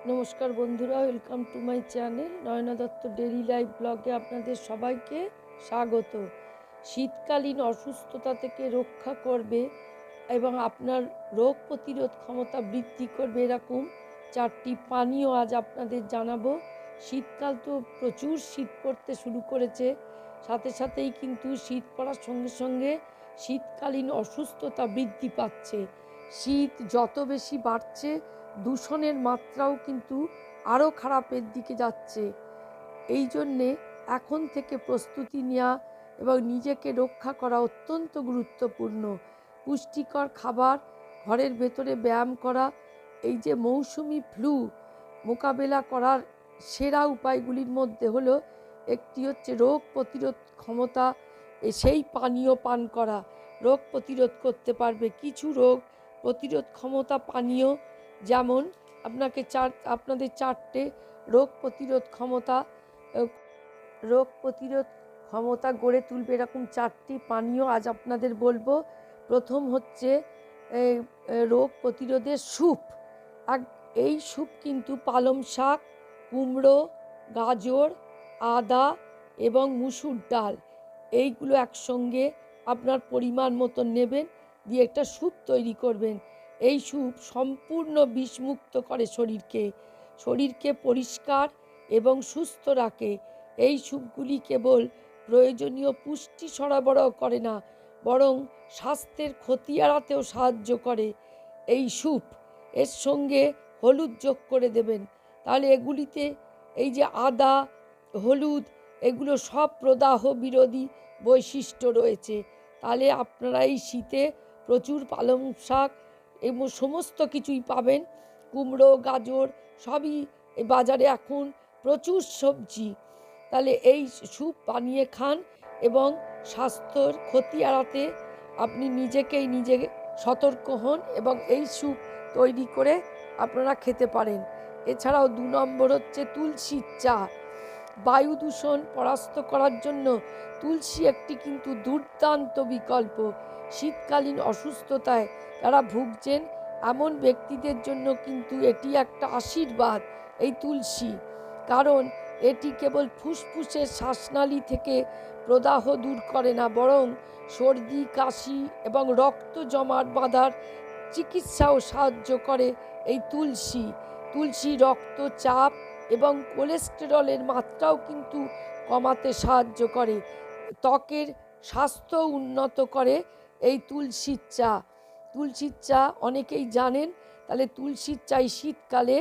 নমস্কার বন্ধুরা, welcome to my channel Naina Dutta daily life ব্লগে আপনাদের সবাইকে স্বাগত। শীতকালীন অসুস্থতা থেকে রক্ষা করবে এবং আপনার রোগ প্রতিরোধ ক্ষমতা বৃদ্ধি করবে এরকম 4টি পানীয় আজ আপনাদের জানাবো। শীতকাল তো প্রচুর শীত পড়তে শুরু করেছে, সাথে সাথেই কিন্তু শীত পড়ার সঙ্গে সঙ্গে শীতকালীন অসুস্থতা বৃদ্ধি পাচ্ছে। শীত যত বেশি বাড়ছে, দূষণের মাত্রাও কিন্তু আরও খারাপের দিকে যাচ্ছে। এই জন্যে এখন থেকে প্রস্তুতি নেওয়া এবং নিজেকে রক্ষা করা অত্যন্ত গুরুত্বপূর্ণ। পুষ্টিকর খাবার, ঘরের ভেতরে ব্যায়াম করা, এই যে মৌসুমি ফ্লু মোকাবেলা করার সেরা উপায়গুলির মধ্যে হলো একটি হচ্ছে রোগ প্রতিরোধ ক্ষমতা, সেই পানীয় পান করা রোগ প্রতিরোধ করতে পারবে। কিছু রোগ প্রতিরোধ ক্ষমতা পানীয়, যেমন আপনাদের 4টে রোগ প্রতিরোধ ক্ষমতা গড়ে তুলবে এরকম 4টি পানীয় আজ আপনাদের বলবো। প্রথম হচ্ছে রোগ প্রতিরোধের স্যুপ। এই স্যুপ কিন্তু পালং শাক, কুমড়ো, গাজর, আদা এবং মুসুর ডাল এইগুলো একসঙ্গে আপনার পরিমাণ মতো নেবেন, দিয়ে একটা স্যুপ তৈরি করবেন। এই স্যুপ সম্পূর্ণ বিষমুক্ত করে শরীরকে পরিষ্কার এবং সুস্থ রাখে। এই স্যুপগুলি কেবল প্রয়োজনীয় পুষ্টি সরবরাহ করে না, বরং স্বাস্থ্যের ক্ষতি এড়াতেও সাহায্য করে। এই স্যুপ এর সঙ্গে হলুদ যোগ করে দেবেন, তাহলে এগুলিতে এই যে আদা, হলুদ, এগুলো সব প্রদাহ বিরোধী বৈশিষ্ট্য রয়েছে। তাহলে আপনারা এই শীতে প্রচুর পালং শাক এবং সমস্ত কিছুই পাবেন, কুমড়ো, গাজর সবই বাজারে এখন প্রচুর সবজি। তাহলে এই স্যুপ বানিয়ে খান এবং স্বাস্থ্যর ক্ষতি এড়াতে আপনি নিজে সতর্ক হন এবং এই স্যুপ তৈরি করে আপনারা খেতে পারেন। এছাড়াও 2 নম্বর হচ্ছে তুলসীর চা। বায়ু দূষণ পরাস্ত করার জন্য তুলসী একটি কিন্তু দুর্দান্ত বিকল্প। শীতকালীন অসুস্থতায় যারা ভুগছেন এমন ব্যক্তিদের জন্য কিন্তু এটি একটা আশীর্বাদ, এই তুলসী। কারণ এটি কেবল ফুসফুসের শ্বাসনালী থেকে প্রদাহ দূর করে না, বরং সর্দি, কাশি এবং রক্ত জমাট বাঁধার চিকিৎসাও সাহায্য করে এই তুলসী রক্তচাপ এবং কোলেস্টেরলের মাত্রাও কিন্তু কমাতে সাহায্য করে। ত্বকের স্বাস্থ্য উন্নত করে এই তুলসীর চা অনেকেই জানেন। তাহলে তুলসীর চা শীতকালে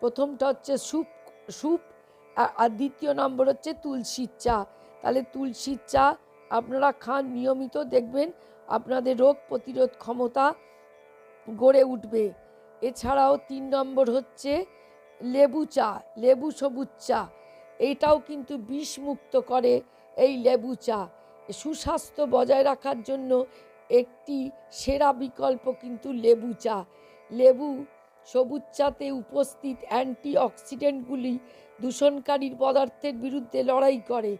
প্রথমটা হচ্ছে স্যুপ আর দ্বিতীয় নম্বর হচ্ছে তুলসীর চা। তাহলে তুলসীর চা আপনারা খান নিয়মিত, দেখবেন আপনাদের রোগ প্রতিরোধ ক্ষমতা গড়ে উঠবে। এছাড়াও 3 নম্বর হচ্ছে লেবু সবুজ চা। এইটাও কিন্তু বিষমুক্ত করে এই লেবু চা। সুস্বাস্থ্য বজায় রাখার জন্য একটি সেরা বিকল্প কিন্তু লেবু চা। লেবু সবুজ চাতে উপস্থিত অ্যান্টিঅক্সিডেন্টগুলি দূষণকারী পদার্থের বিরুদ্ধে লড়াই করে।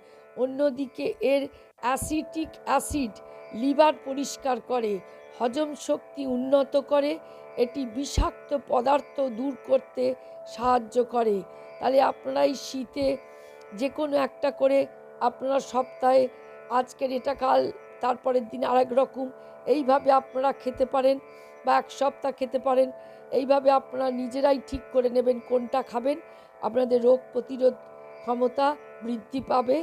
অন্যদিকে এর অ্যাসিটিক অ্যাসিড লিভার পরিষ্কার করে, হজম শক্তি উন্নত করে, এটি বিষাক্ত পদার্থ দূর করতে সাহায্য করে। তাহলে আপনারা এই শীতে যে কোনো একটা করে আপনারা সপ্তাহে আজকের এটা কাল তারপরের দিন আরেক রকম এইভাবে আপনারা খেতে পারেন, বা এক সপ্তাহ খেতে পারেন। এইভাবে আপনারা নিজেরাই ঠিক করে নেবেন কোনটা খাবেন, আপনাদের রোগ প্রতিরোধ ক্ষমতা বৃদ্ধি পাবে।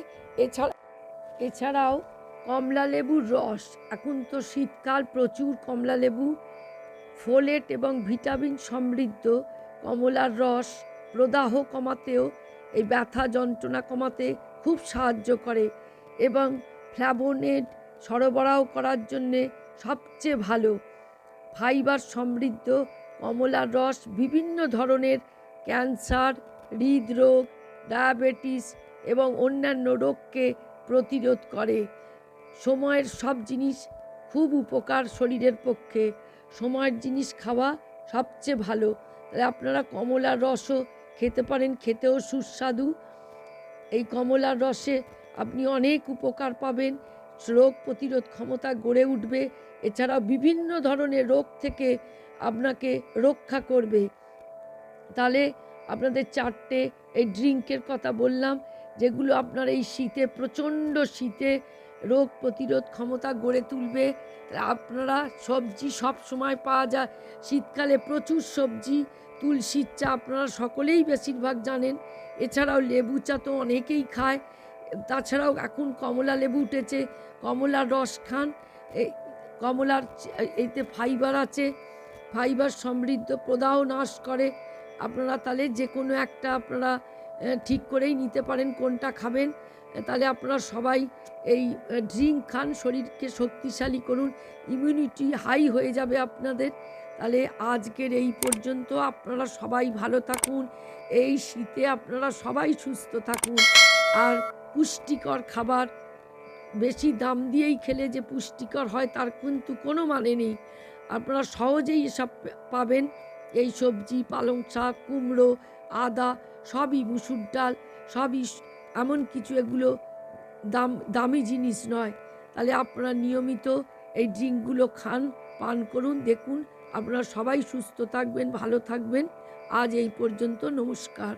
এছাড়াও কমলা লেবুর রস, এখন তো শীতকাল, প্রচুর কমলা লেবু ফোলেট এবং ভিটামিন সমৃদ্ধ। কমলার রস প্রদাহ কমাতেও, এই ব্যথা যন্ত্রণা কমাতে খুব সাহায্য করে এবং ফ্ল্যাভোনেড সরবরাহ করার জন্যে সবচেয়ে ভালো। ফাইবার সমৃদ্ধ কমলার রস বিভিন্ন ধরনের ক্যান্সার, হৃদরোগ, ডায়াবেটিস এবং অন্যান্য রোগকে প্রতিরোধ করে। সময়ের সব জিনিস খুব উপকার শরীরের পক্ষে, সময়ের জিনিস খাওয়া সবচেয়ে ভালো। তাহলে আপনারা কমলার রসও খেতে পারেন, খেতেও সুস্বাদু। এই কমলার রসে আপনি অনেক উপকার পাবেন, রোগ প্রতিরোধ ক্ষমতা গড়ে উঠবে। এছাড়াও বিভিন্ন ধরনের রোগ থেকে আপনাকে রক্ষা করবে। তাহলে আপনাদের 4টে এই ড্রিঙ্কের কথা বললাম, যেগুলো আপনার এই শীতে, প্রচণ্ড শীতে রোগ প্রতিরোধ ক্ষমতা গড়ে তুলবে। আপনারা সবজি সব সময় পাওয়া যায়, শীতকালে প্রচুর সবজি, তুলসীর চা আপনারা সকলেই বেশিরভাগ জানেন। এছাড়াও লেবু চা তো অনেকেই খায়। তাছাড়াও এখন কমলা লেবু উঠেছে, কমলার রস খান। এই কমলার এতে ফাইবার আছে, ফাইবার সমৃদ্ধ, প্রদাহ নাশ করে। আপনারা তাহলে যে কোনো একটা আপনারা ঠিক করেই নিতে পারেন কোনটা খাবেন। তাহলে আপনারা সবাই এই ড্রিঙ্ক খান, শরীরকে শক্তিশালী করুন, ইমিউনিটি হাই হয়ে যাবে আপনাদের। তাহলে আজকের এই পর্যন্ত। আপনারা সবাই ভালো থাকুন, এই শীতে আপনারা সবাই সুস্থ থাকুন। আর পুষ্টিকর খাবার বেশি দাম দিয়েই খেলে যে পুষ্টিকর হয় তার কিন্তু কোনো মানে নেই। আপনারা সহজেই এসব পাবেন, এই সবজি, পালং শাক, কুমড়ো, আদা, সবই, মুসুর ডাল, সবই এমন কিছু এগুলো দামি জিনিস নয়। তাহলে আপনারা নিয়মিত এই ড্রিঙ্কগুলো খান, পান করুন, দেখুন আপনারা সবাই সুস্থ থাকবেন, ভালো থাকবেন। আজ এই পর্যন্ত, নমস্কার।